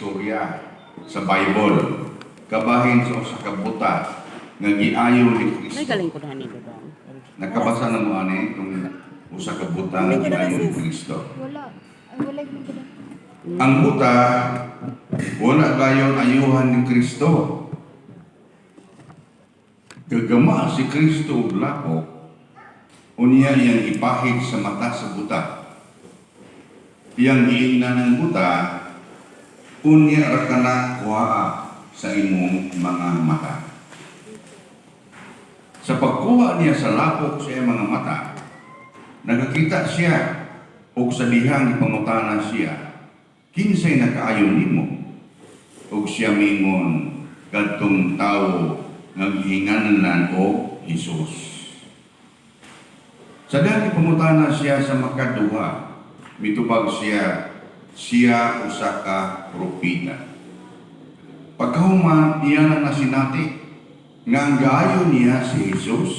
istorya sa Bible. Kabahin sa usa ka buta nga giayo ni Ay, Kristo. galing ko na nito ba? Nakabasa na mo ani itong usa ka buta nga giayo ni Kristo. Wala. Ay, wala yung mga. Ang buta wala gayon ayuhan ni Kristo. Gagama si Kristo og lapok, unya iyang ipahid sa mata sa buta. Iyang giingnan ng buta, unya ra kana kuhaa sa imong mga mata. Sa pagkuha niya sa lapok sa iyang mga mata, nakakita siya og sa dihang ipangutana siya, kinsay nakaayon nimo? Og siya mingon, kadtong tawo nga gihinganlan og Hesus. Sa dihang ipangutana siya sa makaduha, mitubag siya usa ka propeta. Pagkahuman, iyan na sinati nga ang gaayo niya si Jesus,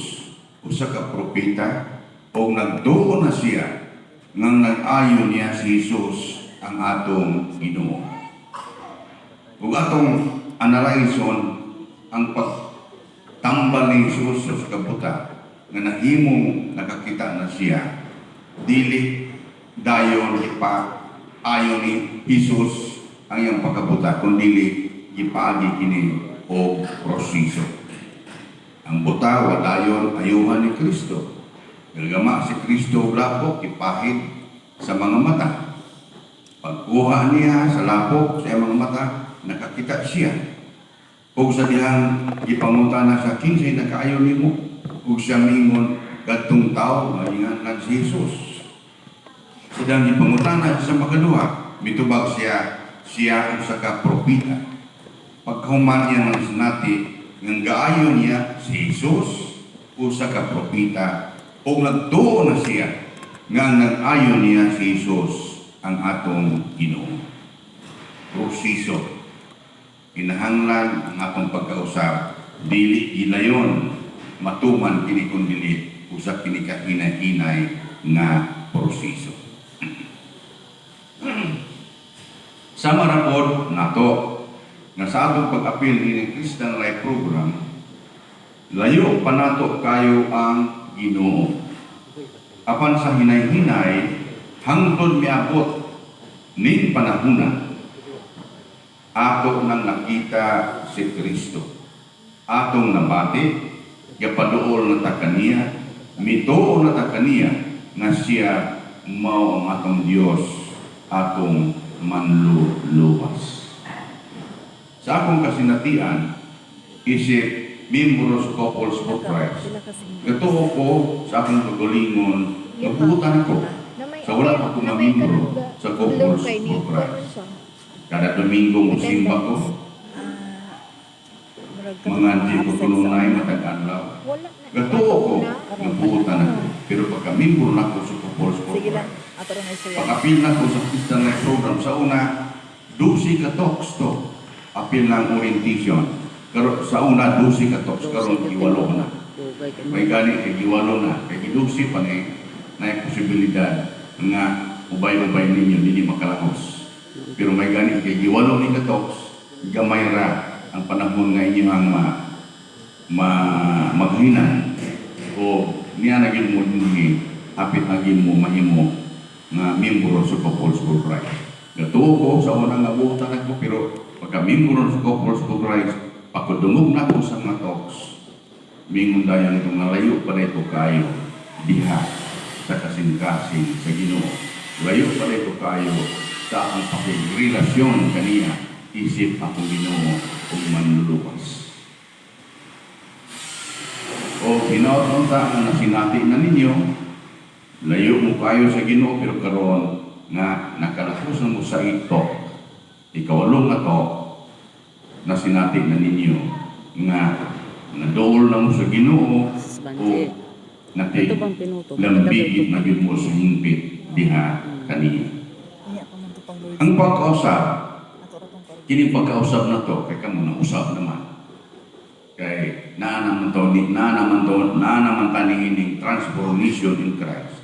usa ka propeta, o nagduo na siya nga nag-ayo niya si Jesus ang atong Ginoo. Ug atong analyson ang pagtambal ni Jesus sa kabuta nga nahimong nakakita na siya, dili dayon ipa ayo ni Jesus ang iyang pagkabuta, kundi gipaagi kini o proseso. Ang buta wadayon ayuhan ni Kristo. Gagama si Kristo lapok ipahid sa mga mata. Pagkuha niya sa lapok sa mga mata, nakakita siya. Ug sa dihang ipangutana sa kinsay nakaayo nimo, ug siya mingon kadtong tawo nga ingan si Jesus. Sa dihang ipangutana sa makaduha, mitubag siya usa ka propeta. Pagkahuman niya ng sinati, ng gaayo niya si Jesus, usa ka propeta, o nagtuo na siya, nga nag-ayo niya si Jesus, ang atong Ginoo. Proseso, kinahanglan ang atong pagkausap, dili gilayon, matuman kini kun dili, usa kini ka hinay-hinay nga proseso. Sama ra pod nato nga sa atong pag-apil ni Christian Life Program, layo pa nato kayo ang Ginoo. Apan sa hinay-hinay, hangtod miabot ning panahuna, ato nang nakita si Kristo. Atong nabati, gapaduol na ta kaniya, mituo na ta kaniya, nga siya mao ang atong Dios, atong manluluwas. Sa akong kasinatian, isip membros couples for Christ. Gatuho ko sa akong kagalingon, nabutan ko sa wala pa kong membro sa couples for Christ. Kada Domingo musimba ko, mga hindi ko tununay matag-anlaw. Gatuho ko, nabutan ako. Pero pagka membro na ko sa couples for Christ, pag-apil na ko sa Christian Life Program, sa una, 12 ka talks to. Apil ng orientation. Pero sa una, 12 ka talks. Karon iwalo na. May gani, iwalo na. Kaya gidusi pa na posibilidad nga ubay-ubay ninyo, hindi makalahos. Pero may gani, kaya iwalo ni ka talks, gamay ra ang panahon nga inyo ang maghinan. O niya naging mo hindi, apit naging mo mahimo nga membro sa Couples for Christ. Gatuo ko sa unang nabutan ako, pero pagka membro sa Couples for Christ, pagkudungog na ko sa mga talks, mingon dayan itong nalayo pa na ito kayo, diha sa kasing-kasing sa Ginoo. Layo pa na ito kayo sa ang pakigrelasyon kaniya, isip ako Ginoo o manluluwas. O pinaunta na nasinati na ninyo, layo mo kayo sa Ginoo, pero karon nga nakalapos na mo sa ito, ikawalong na to, na sinati na ninyo, nga nadool na mo sa Ginoo, o lambigit na yun mo sa hingpit, diha kaniya. Ang pagkausap, kini pagkausap na to, kaya ka muna usap naman. Kay naanaman tanihin transformation in Christ.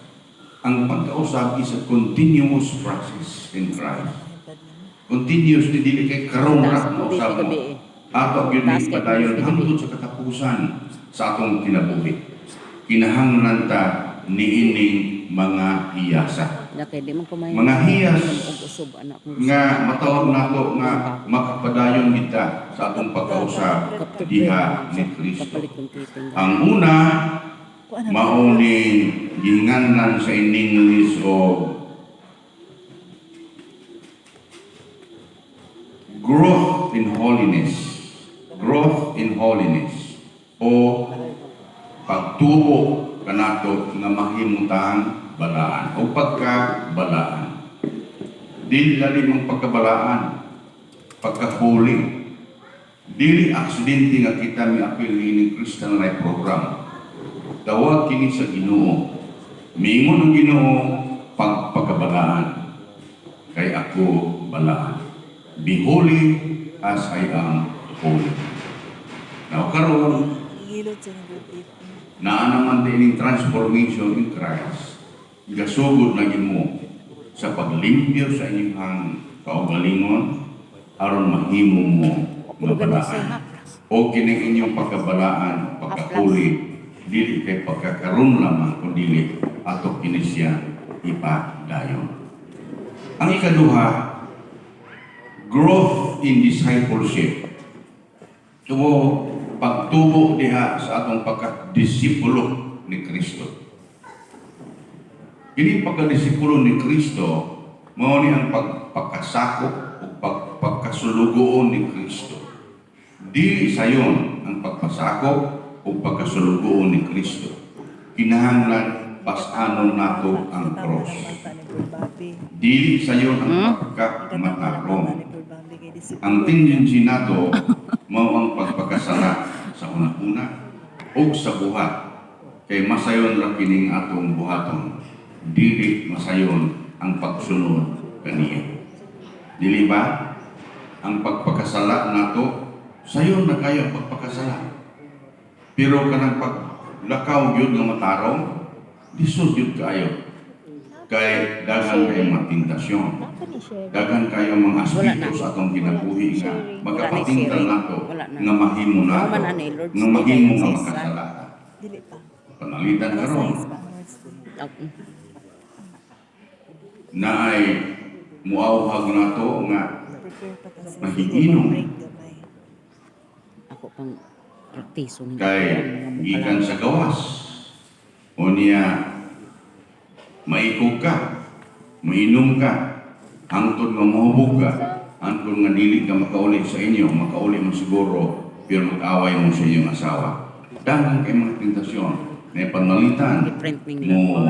Ang pagkausap is a continuous process in Christ. continuous ni dili kay karon ra mausab mo. gabi eh. Ato gyud Taas ni kay padayon gabi. hangtod sa katapusan sa atong kinabuhi. Kinahanglan ta niining mga hiyasa. Kaya di man kumain. Mga hiyas Og usog anak ko. nga matawag nato nga makapadayon kita sa atong pagkausap diha ni Kristo. Kapalit kong titing. Ang una mao ni ginganlan sa English o growth in holiness. Growth in holiness o pagtubo kanato nga mahimutang balaan o pagkabalaan. Dili lalim ang pagkabalaan, pagkahuli. Dili aksidente nga kita miapil ni Christian Life Program. Tawag kini sa Ginoo. Mingon ang Ginoo pagpakabalaan. Kay ako balaan. Be holy as I am holy. Now karon naa naman din transformation in Christ. Gasugod na mo sa paglimpyo sa inyong kaugalingon aron mahimo mo mabalaan. O kining inyong pagkabalaan, pagkahuli, dili kay pagkakaroon lamang kundi ato kini siya ipadayon. Ang ikaduha, growth in discipleship. Tumo pagtubo diha sa atong pagkadisipulo ni Kristo. Ini pagkadisipulo ni Kristo mao ni ang pagpakasakop o pagkasulugoon ni Kristo. Dili sayon ang pagpasakop o pagkasulugoon ni Kristo. Kinahanglan pasanon nato ang cross. Dili sayon ang pagkamatarong. Ang tendency nato mao ang pagpakasala sa una-una o sa buhat. Kay masayon ra kining atong buhaton. Dili masayon ang pagsunod kaniya. Dili ba? Ang pagpakasala nato sayon na kayo ang pagpakasala. Pero kanang paglakaw gyud nga matarong lisod gyud kayo. Kay daghan kay matintasyon. Daghan kayo mga aspeto sa atong kinabuhi nga magapatintal nato nga mahimo nato nga mahimo nga makasala. Panalitan karon na ay muawhag nato nga mahiginom Ako pang praktiso ni kay gikan sa gawas o niya maikog ka, mainom ka, hangtod nga mahubog ka, hangtod nga dili ka makauli sa inyo, makauli mo siguro, pero mag-away mo sa inyong asawa. Dahil kay mga tentasyon na panalitan mo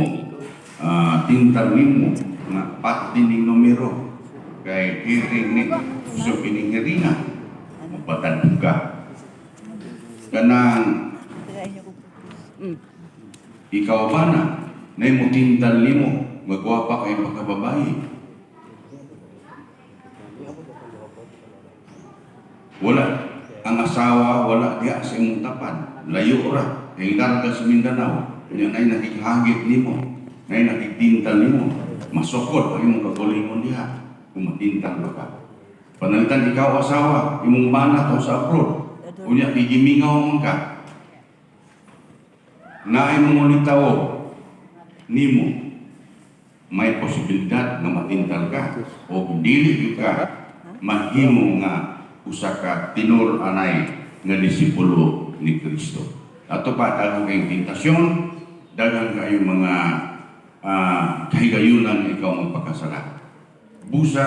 tintalin mo nga pati ning numero kay hiring ni so pinihiringa patadug ka kanang ikaw ba na mo tintal nimo magwapa kay pagkababayi wala ang asawa wala diya sa imong tapan layo ra kay darga sa Mindanao yan ay nakikahagit nimo nay nakitintal nimo masukod ang imong kagalingon diha kung matintal ka panalitan ikaw asawa imong banat o sa abroad unya gimingaw man ka na imong nitawo nimo may posibilidad nga matintal ka o dili ka mahimo nga usa ka tinul anay nga disipulo ni Kristo. Ato pa daghang kayong tentasyon, daghang kayong mga kahigayunan ikaw magpakasala. Busa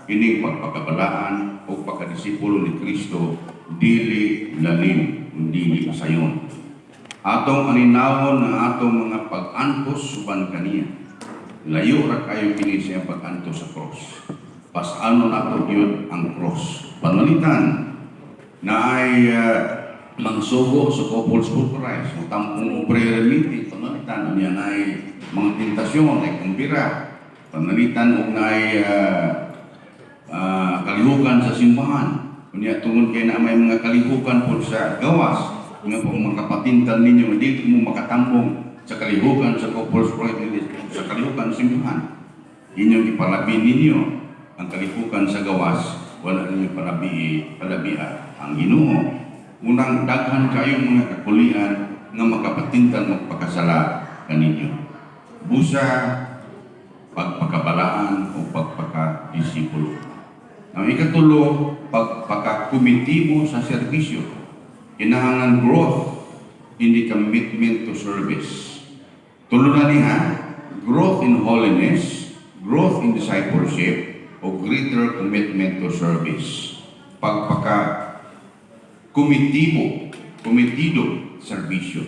ining pagpakabalaan o pagkadisipulo ni Kristo dili lalim, dili sayon. Atong aninawon ng atong mga pag-antos suban kaniya. Layo ra kayo kini sa pag-antos sa cross. Pasano nato yun ang cross. Panalitan na ay mangsugo sa Couples Food Price, tampong prayer meeting, panalitan niya na ay mga tentasyon, ay kumbira, panalitan o na ay kalihukan sa simbahan. Kunya tungod kay na may mga kalihukan po sa gawas, nga po makapatintal ninyo, hindi mo makatambong sa kalihukan sa Couples Price, sa kalihukan simbahan. Inyong ipalabi ninyo ang kalipukan sa gawas, wala ninyo palabian ang Ginoo. Unang daghan kayo mga kakulian nga makapatintan magpakasala kaninyo. Busa, pagpakabalaan o pagpakadisipulo. Ang ikatulo, pagpakakomitibo sa serbisyo. Kinahanglan growth in the commitment to service. Tulo na niya, growth in holiness, growth in discipleship, o greater commitment to service. Komitido, serbisyo.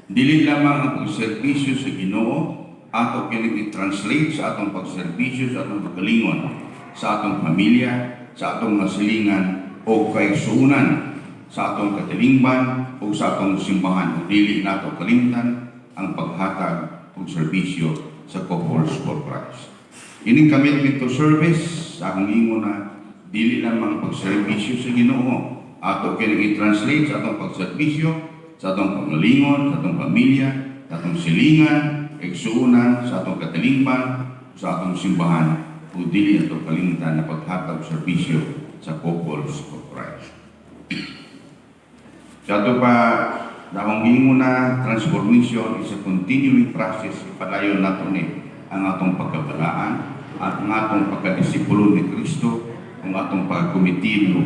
Dili lamang ang pagserbisyo sa Ginoo, ato kining i-translate sa atong pagserbisyo sa atong pagalingon, sa atong pamilya, sa atong nasilingan o kaigsuunan, sa atong katilingban o sa atong simbahan. Dili nato kalimtan ang paghatag og serbisyo sa Couples for Christ. Ining commitment to service, sa akong ingon na dili lamang pagserbisyo sa Ginoo, ato kining i-translate sa atong pagserbisyo, sa atong pagalingon, sa atong pamilya, sa atong silingan, kaigsuunan, sa atong katilingban, sa atong simbahan, o dili nato kalimtan na paghatag og serbisyo sa Couples for Christ. Sa ato pa, akong ingon na transformation is a continuing process. Padayon nato ni ang atong pagkabalaan at ang atong pagkadisipulo ni Kristo, ang atong pagkomitido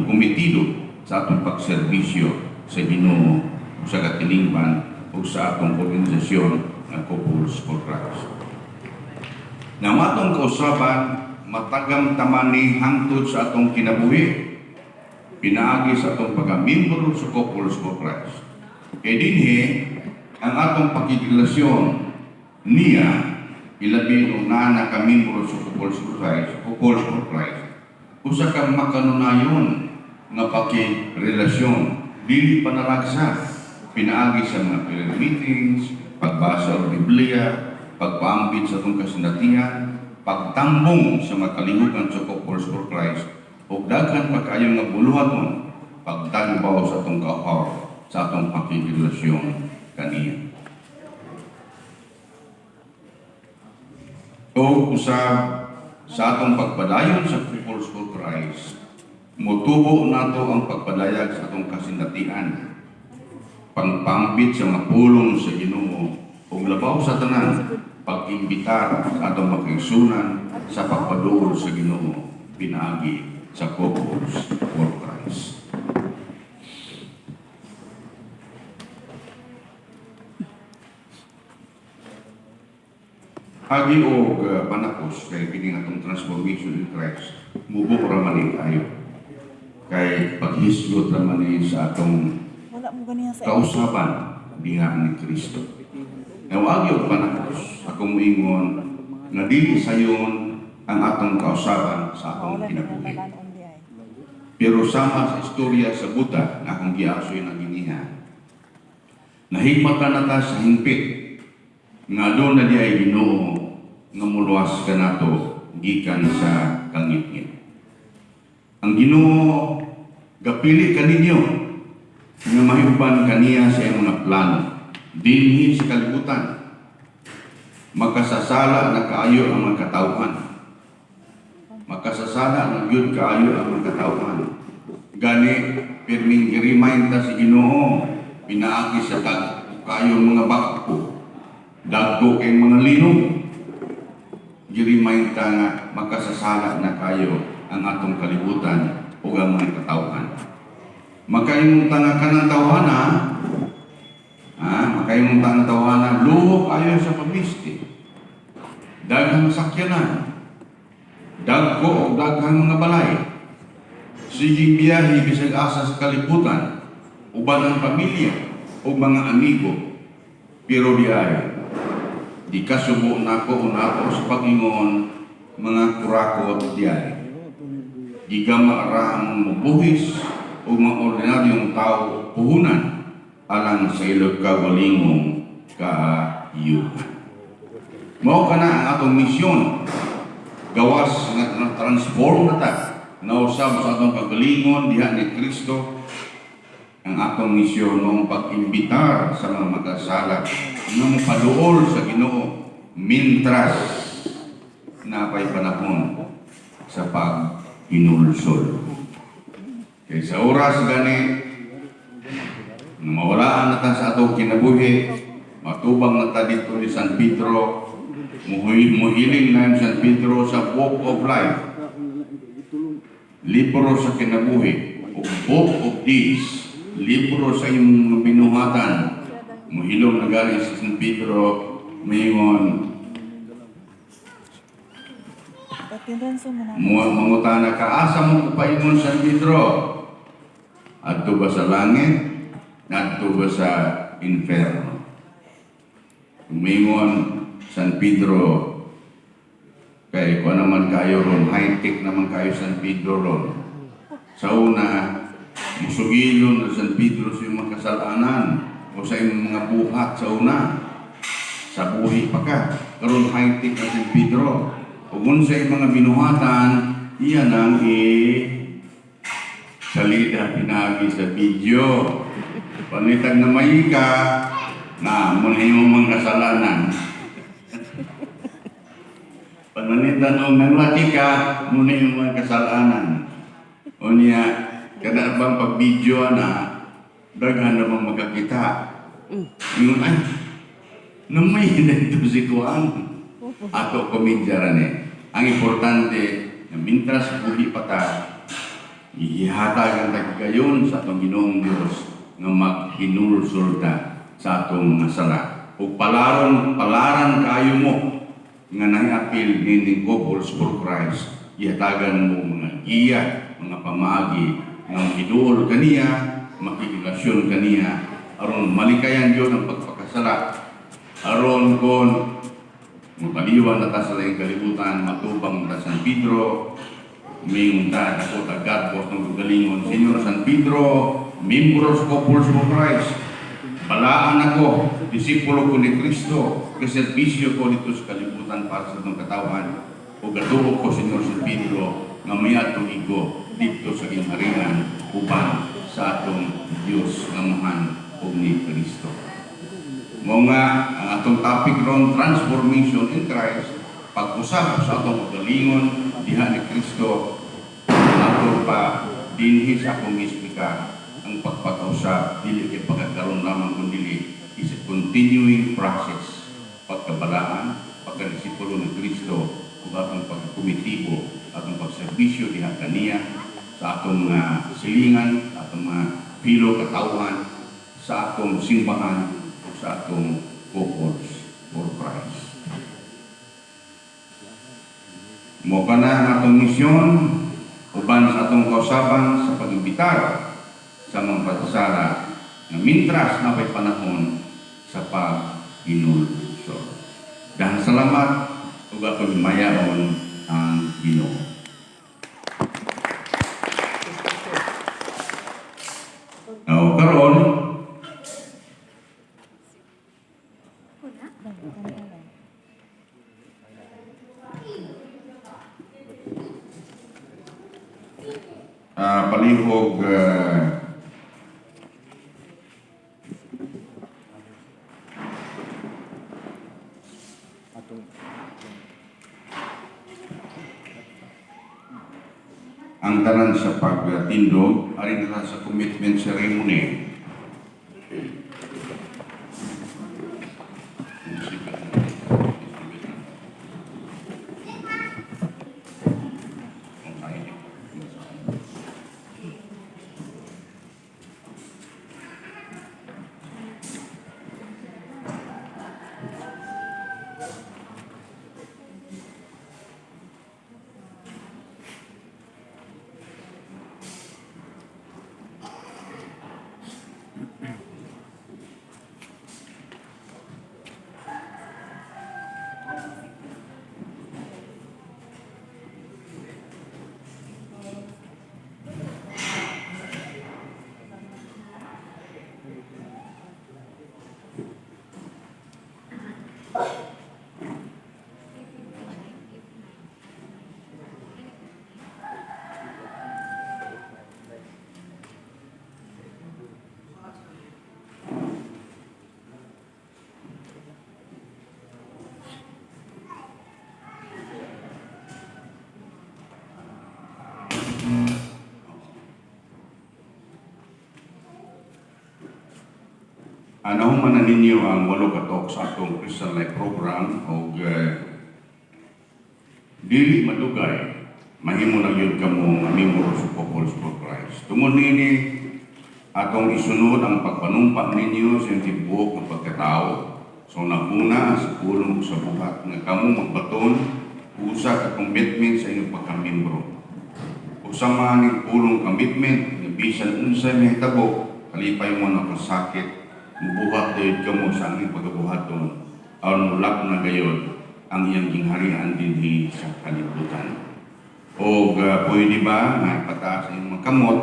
sa atong pagserbisyo sa Ginoo, sa katilingban o sa atong organisasyon ng Couples for Christ. Na matong kausaban, matagam tamani hangtod sa atong kinabuhi, pinaagi sa atong pagka-membro sa Couples for Christ. Kaya dinhi, ang atong pagkikilasyon niya, ilabi nung nana ka membro sa Couples for Christ, usa kang makanunayon nga pakirelasyon, dili panalagsa, pinaagi sa mga prayer meetings, pagbasa ng Biblia, pagpaambit sa atong kasinatihan, pagtambong sa mga kalihukan sa Couples for Christ, ug daghan pa kayong nga buluhaton, pagtagbaw sa atong kahaw, sa atong pakikirelasyon kaniya. O usab sa atong pagpadayon sa Couples for Christ, mutubo nato ang pagpadayag sa atong kasinatian, pangpambit sa mga pulong sa Ginoo, ug labaw sa tanan, pag-imbitar sa atong makigsunan sa pagpaduol sa Ginoo, pinaagi sa Couples for Christ. Agi o panakos kay kini atong transformation in Christ, mubo ra man tayo. Kay paghisgot ra man sa atong Wala mo ganiya sa kausaban diha ni Kristo. Agi o panakos, akong moingon nga dili sayon ang atong kausaban sa atong kinabuhi. Pero sama sa istorya sa Buddha na akong giasoy na giniha, nahigmatan na ta sa hingpit nga doon na di ay Ginoo nga muluwas ka nato gikan sa kangit-ngit. Ang Ginoo gapili kaninyo nga mahiuban kaniya sa iyong mga plano dinhi sa kalibutan. Makasasala na kaayo ang mga katawhan. Makasasala na gyud kaayo ang mga katawhan. Gani pirming i-remind ta si Ginoo, pinaagi sa kayo mga bakko, dagko kay mga linog. I-remind ta nga makasasala na kayo ang atong kalibutan o ang mga katawhan. Makaingon ta nga kanang tawhana, makaingon ta nga tawhana, luho kayo sa pamisti. Daghang sakyanan, dagko o daghang mga balay. Sige biyahe bisag asa sa kalibutan, uban ang pamilya o mga amigo. Pero di ay, di kasubo nako o nato sa Panginoon mga kurakot di ay. Di ka maarang mabuhis o mga ordinaryong tao puhunan alang sa ilog kawalingong kaayuhan. Mao ka na ang atong misyon, gawas nga transform na ta, nausab sa atong kagalingon diha ni Kristo. Ang atong misyon ng pag-imbitar sa mga magkasala ng paduol sa Ginoo mintras na pay panahon sa pag-inulsol. Kaya sa oras gani, mawalaan na ta sa atong kinabuhi, matubang na ta dito ni San Pedro, muhiling na yung San Pedro sa Book of Life, libro sa kinabuhi, o Book of Deeds, libro sa imong binuhatan, muhilong na galing sa San Pedro, mayon, mangutana ka, asa mo paingon San Pedro? Adto ba sa langit? Adto ba sa inferno? Umingon San Pedro, kay kung naman kayo ron, high-tech naman kayo San Pedro ron. Sa una, musugilon na San Pedro sa iyong mga kasalanan o sa iyong mga buhat sa una. Sa buhi pa ka, karon high-tech na San Pedro. Kung sa iyong mga binuhatan, iyan ang salida pinagi sa video. Panitag na may ka, na muna yung mga kasalanan. Pananitan o nanglati ka, muna yung mga kasalanan. O niya, kada bang pag-video na, daghan namang magkakita. Yung ay, namay na ito si Tuhan. Ato komedya rin eh. Ang importante, na mintras buhi pa ta, ihatag ang tagkayon sa atong Ginoong Diyos nga maghinulsol ta sa atong mga sala. O palaran kayo mo nga nang-apil nining couples for Christ, ihatagan mo mga giya, mga pamaagi, nga hiduol kaniya, makikilasyon kaniya, aron malikayan yun ang pagpakasala, aron kon mapaliwan na ta sa laing kalibutan, matubang na San Pedro, umingon ta, ako tagadbos ng galingon, Senyor San Pedro, membros couples for Christ, balaan ako, disipulo ko ni Kristo, kaserbisyo ko dito sa kalibutan para sa itong katawan, o gatuho ko, Senyor San Pedro, nga may atong igo dito sa ginharingan, uban sa atong Diyos nga mahan o ni Kristo. Mga ang atong topic ron, transformation in Christ, pag-usap sa atong kagalingon, diha ni Kristo, ato pa dinhi sa akong ispika, ang pagpag-usap, dili kay pagkakaroon lamang kundi is a continuing process. Pagkabalaan, pagkadisipulo ni Kristo, kung atong pagkumitibo, atong pagserbisyo diha kaniya, sa atong silingan, sa atong pilo katauhan, sa atong simbahan, sa atong couples for Christ. Mo ka na ang atong misyon, uban sa atong kausaban sa pag-imbitar sa mga pagsasara na mintras na may panahon sa pag-inulsol. Dahil salamat, ug ako'y mayaon ang Ginoo. Karon, palihog ang tanan sa pagtindog, ari na sa commitment ceremony. Anong man ninyo ang walo katok sa atong Christian Life Program o dili madugay, mahimo na yun kamo nga membro sa Couples for Christ. Tungod nini, atong isunod ang pagpanumpa ninyo sa tibuok ng pagkatao. So nauna sa pulong sa buhat nga kamo magbaton usa ka commitment sa inyong pagkamembro. Usama ning pulong commitment nga bisan unsay mahitabo, kalipay mo na kasakit, mubuhat dayod kamo sa aming pagkabuhaton aron mulak na gayon ang iyang gingharian dinhi sa kalibutan. O pwede ba nga ipataas ang mga kamot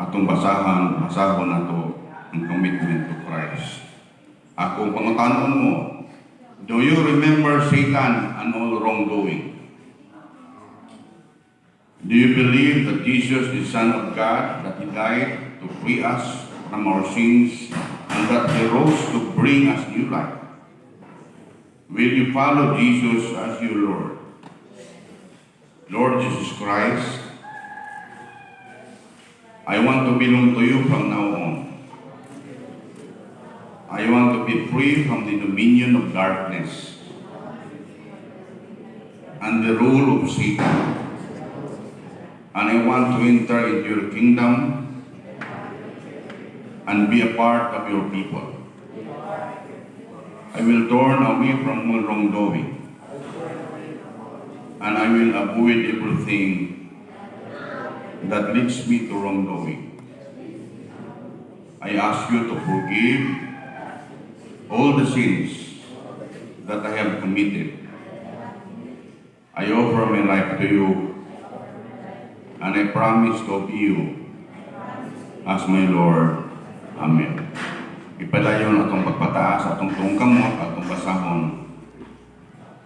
atong basahon nato ang commitment to Christ. Akong pangutanon mo, do you remember Satan and all wrongdoing? Do you believe that Jesus is Son of God, that He died to free us from our sins, and that He rose to bring us new life? Will you follow Jesus as your Lord? Lord Jesus Christ, I want to belong to you from now on. I want to be free from the dominion of darkness and the rule of Satan. And I want to enter into your kingdom and be a part of your people. I will turn away from all wrongdoing, and I will avoid everything that leads me to wrongdoing. I ask you to forgive all the sins that I have committed. I offer my life to you, and I promise to obey you as my Lord. Amen. Ipadayon atong pagpataas, atong tungkamot, atong basahon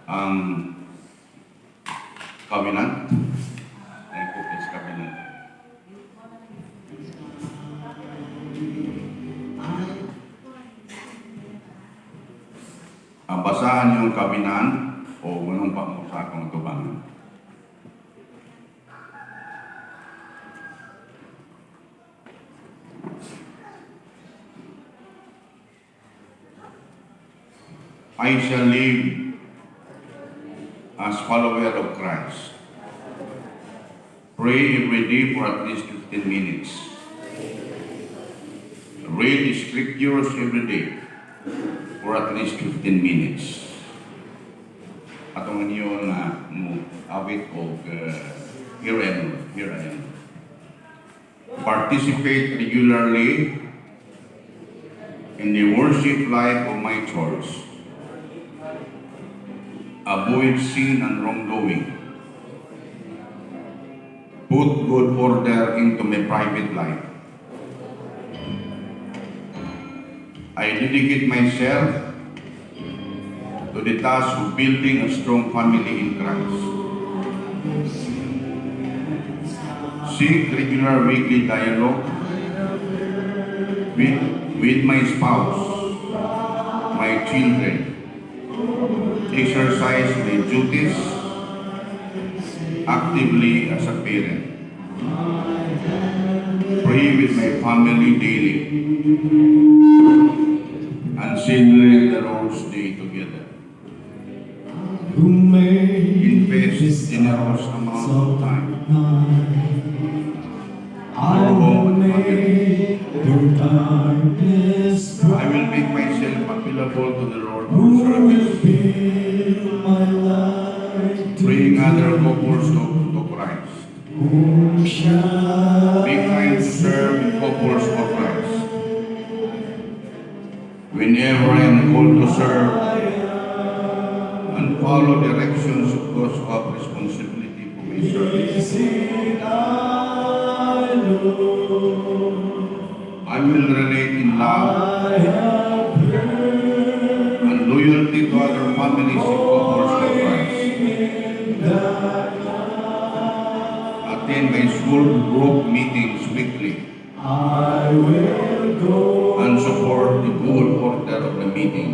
ang covenant. Ang cookies covenant. Basahan yung covenant o ganun pa mo sa akong tubangan. I shall live as follower of Christ. Pray every day for at least 15 minutes. Read the scriptures every day for at least 15 minutes. Atong niyo na awit o here I am. Participate regularly in the worship life of my church. Avoid sin and wrongdoing. Put good order into my private life. I dedicate myself to the task of building a strong family in Christ. Seek regular weekly dialogue with my spouse, my children. Exercise my duties actively as a parent. Pray with my family daily and celebrate the Lord's Day together. Invest generous amount of time I will make your darkness I will make myself available to the Lord for service, my light. bring other couples to Christ. Whom shall Be kind to serve in couples for Christ. Whenever I am called to serve and follow directions of those who have responsibility for my service, I will relate in love and loyalty to other families and couples for Christ. Attend my school group meetings weekly I will go and support the good order of the meeting.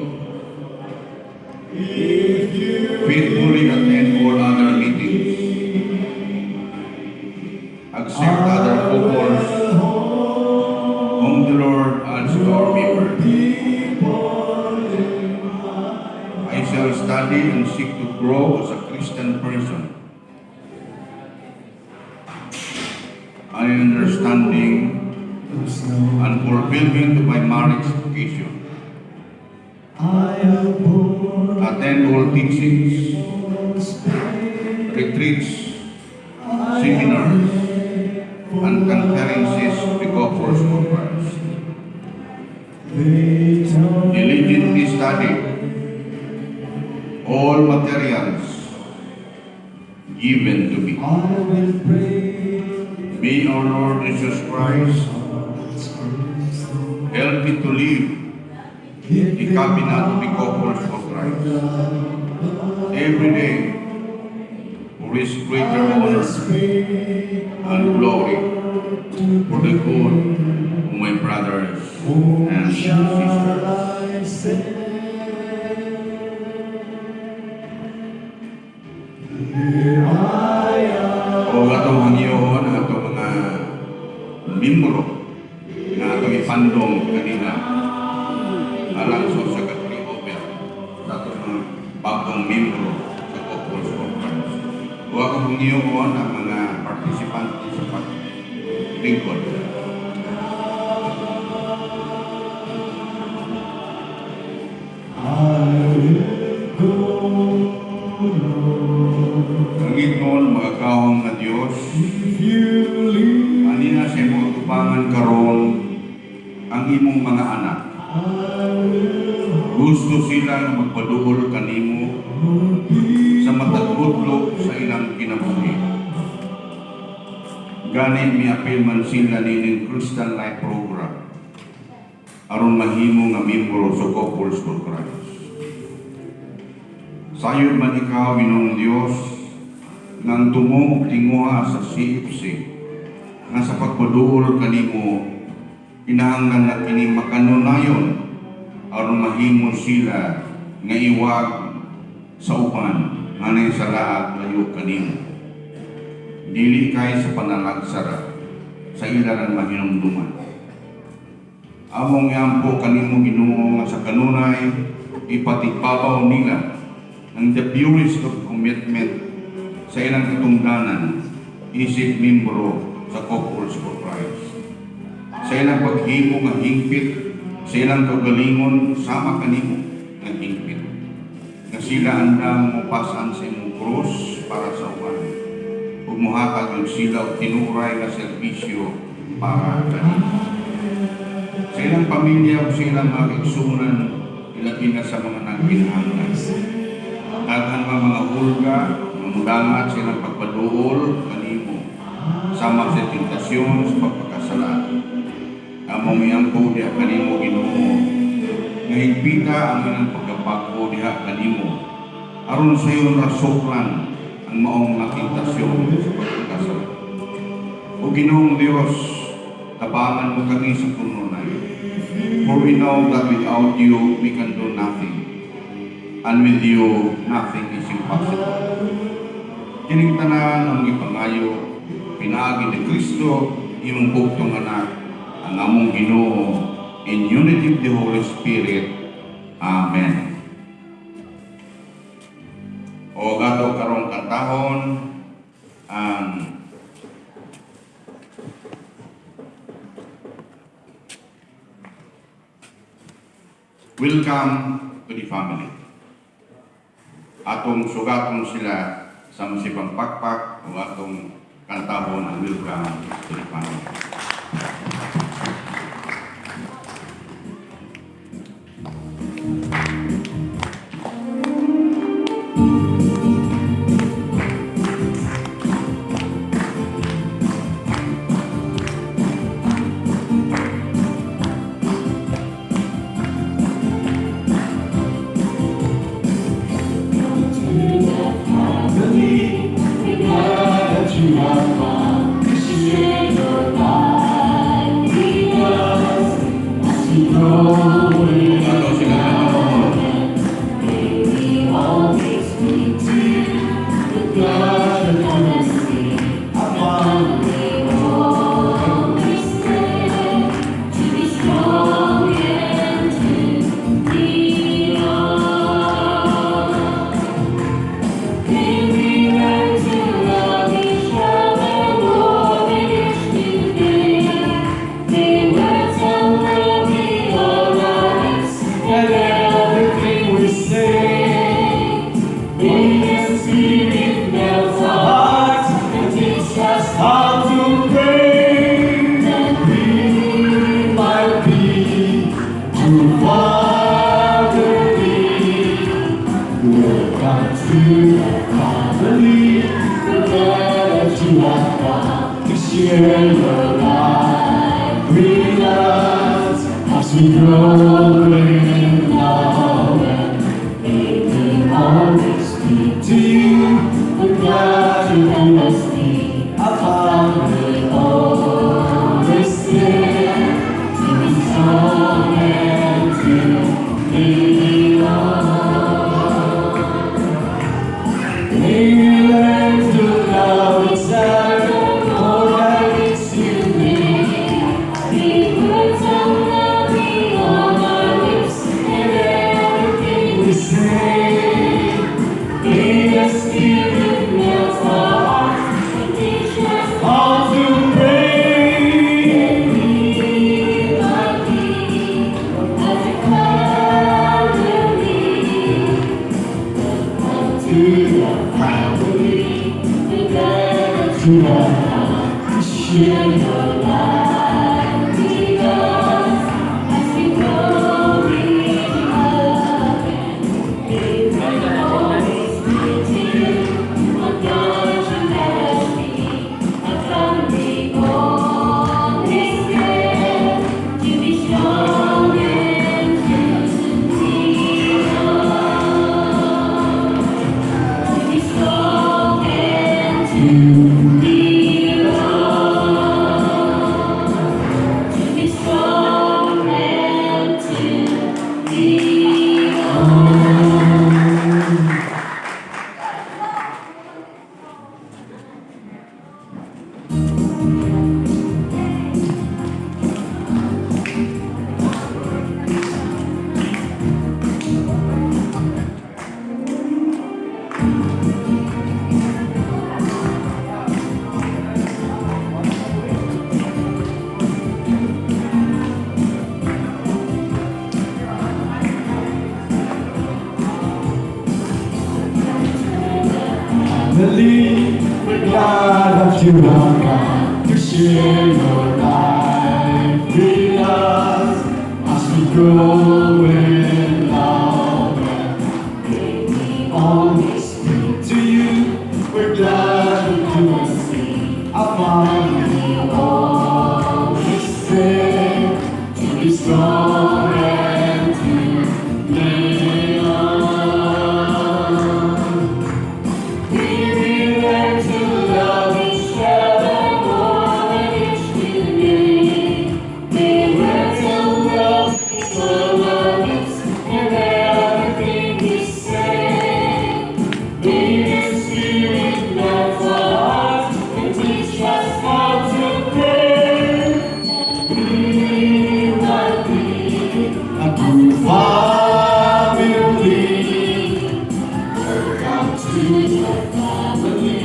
if you Faithfully attend all other meetings. Accept other couples whom the Lord adds to our members. study and seek to grow as a Christian person. I understanding There's no and fulfillment of my marriage vocation. I am born Attend all teachings, retreats, seminars, and conferences of the Gospels of Christ. They tell Diligently study all materials given to me. I will pray. May our Lord Jesus Christ help me to live the cabinet of the Gospels of Christ every day for His greater honor and glory for the good of my brothers and sisters. O atong hangyoon, atong mga membro na atong ipandong kanina alang sa kag-pre-over sa atong mga bagong membro sa Gospels of Christ. O atong hangyoon ang mga partisipante sa paglingkod. Ang ignon, mga kaong na Diyos, anina sa imong tubangan karon ang imong mga anak. Gusto sila nga magpaduol kanimo sa matagudlog sa ilang kinabuhi. Gani miapil man sila nining Christian Life Program aron mahimo nga membro sa Gospels of Christ. Sayod man ikaw, Ginoong Diyos, nang tumong tinguha sa CFC, nga sa pagpaduol kanimo, kinahanglan na kini makanunayon aron mahimo sila nga iwag sa upan nga sa lahat layo kanimo. Dili kay sa panalagsara sa ilaran mahinumduman. Among yampo kanimo Ginoo nga sa kanunay ipatipabaw nila ang the purest of commitment sa ilang katungdanan isip membro sa Gospels of Christ. Sa ilang paghimo nga hingpit, sa ilang kagalingon sama kanimo nga hingpit. Nga sila andang mupasan sa imong krus para sa uwan. Ug muhatag yung sila og tinuray nga serbisyo para kanimo. Sa ilang pamilya o sa ilang mga igsunan, ilagi na sa mga nagkinahanglan. Daghan mga hulga, mamudangat silang pagpaduol kanimo sama sa tentasyon sa pagpakasala. Among iyampo diha kanimo Ginoo nga higpita ang ilang pagkabago diha kanimo aron sa iyon rasuklan ang maong nakintasyon sa pagpakasala. O Ginoong Dios, tabangan mo kami sa kununay. For we know that without you we can do nothing. And with you, nothing is impossible. Kining tanan ang ipangayo, pinaagi ni Kristo, imong bugtong anak, ang among Ginoo, in unity of the Holy Spirit. Amen. O gato karong kantahon, welcome to the family. Atong sugaton sila sa masibang pakpak o atong kantahon ang welcome to the family. That you have found, we grow in love and may we always be to you. We're glad you let us be a family always there to be strong and to lean on. May we learn to love each other more than it's you made. The words of love be on our lips and everything we say. May the Spirit melt our hearts and teach us how to pray. We love thee as a family. Welcome to the family. We're glad that you are now to share your life with us as we grow in love and may we always be to you. Oh God, you let us be a family always there to be strong and to lean on. To be strong and to lean on. To be strong and to lean on. Family, we're glad that you have come to share your life with us as we grow in love and may we always be to you. We're glad you let us see a family always there to be strong and to lean on. We learn to love each other more than each day. May words of love be on our lips and everything we say. May the Spirit melt our hearts and teach us how to pray. We want thee, a true family. Welcome to the family.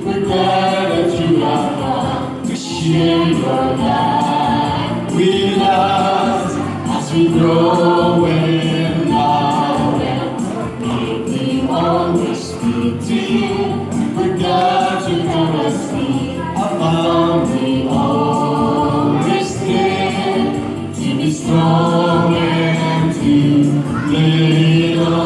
We're glad that you have come to share your life with us as we grow in love and may we always be to you. We're glad you let us be a family always there to be strong and to lean on.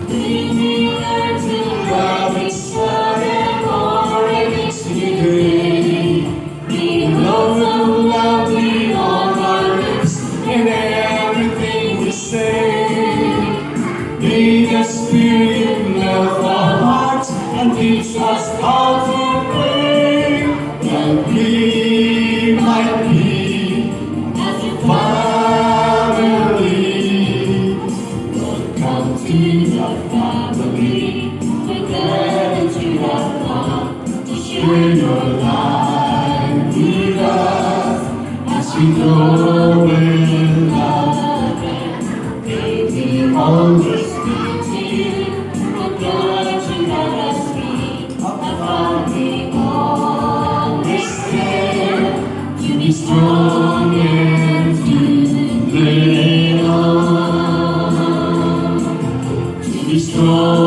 We learn to love each other more than each day. We love and love be on our lips and everything we say. May the Spirit melt our hearts and teach us how to pray, that we might be as a family. Welcome to the family. We're glad that you have come to share your life with us as we grow in love and may we always be to you. We're glad that you let us be a family always there to be strong and to lean on. To be strong